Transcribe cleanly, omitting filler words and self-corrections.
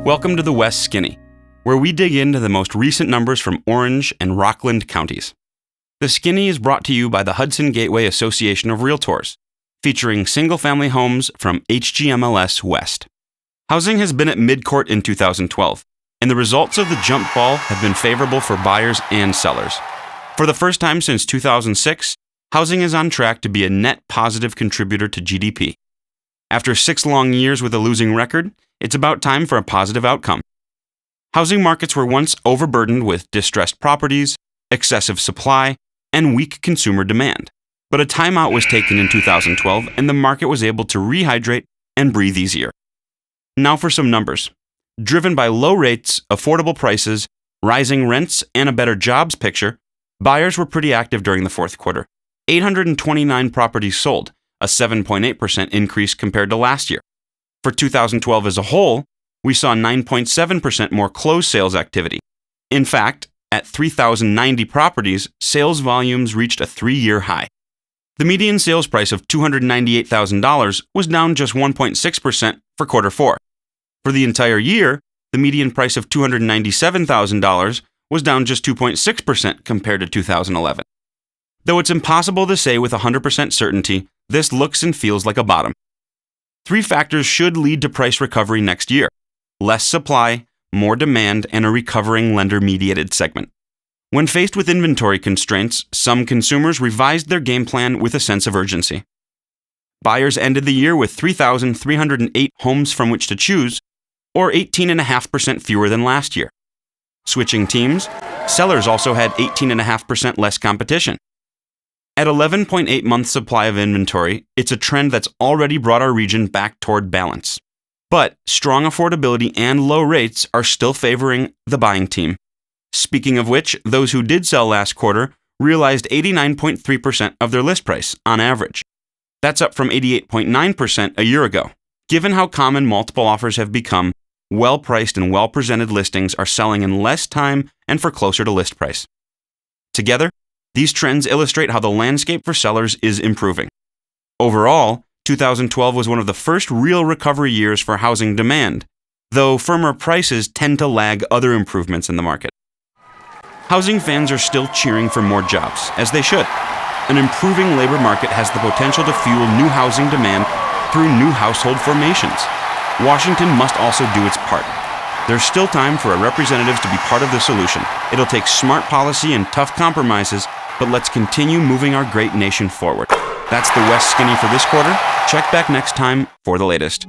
Welcome to the West Skinny, where we dig into the most recent numbers from Orange and Rockland counties. The Skinny is brought to you by the Hudson Gateway Association of Realtors, featuring single-family homes from HGMLS West. Housing has been at midcourt in 2012, and the results of the jump ball have been favorable for buyers and sellers. For the first time since 2006, housing is on track to be a net positive contributor to GDP. After 6 long years with a losing record, it's about time for a positive outcome. Housing markets were once overburdened with distressed properties, excessive supply, and weak consumer demand. But a timeout was taken in 2012, and the market was able to rehydrate and breathe easier. Now for some numbers. Driven by low rates, affordable prices, rising rents, and a better jobs picture, buyers were pretty active during the fourth quarter. 829 properties sold, a 7.8% increase compared to last year. For 2012 as a whole, we saw 9.7% more closed sales activity. In fact, at 3,090 properties, sales volumes reached a 3-year high. The median sales price of $298,000 was down just 1.6% for quarter 4. For the entire year, the median price of $297,000 was down just 2.6% compared to 2011. Though it's impossible to say with 100% certainty, this looks and feels like a bottom. 3 factors should lead to price recovery next year: less supply, more demand, and a recovering lender-mediated segment. When faced with inventory constraints, some consumers revised their game plan with a sense of urgency. Buyers ended the year with 3,308 homes from which to choose, or 18.5% fewer than last year. Switching teams, sellers also had 18.5% less competition. At 11.8-month supply of inventory, it's a trend that's already brought our region back toward balance. But strong affordability and low rates are still favoring the buying team. Speaking of which, those who did sell last quarter realized 89.3% of their list price on average. That's up from 88.9% a year ago. Given how common multiple offers have become, well-priced and well-presented listings are selling in less time and for closer to list price. Together, these trends illustrate how the landscape for sellers is improving. Overall, 2012 was one of the first real recovery years for housing demand, though firmer prices tend to lag other improvements in the market. Housing fans are still cheering for more jobs, as they should. An improving labor market has the potential to fuel new housing demand through new household formations. Washington must also do its part. There's still time for our representatives to be part of the solution. It'll take smart policy and tough compromises, but let's continue moving our great nation forward. That's the West Skinny for this quarter. Check back next time for the latest.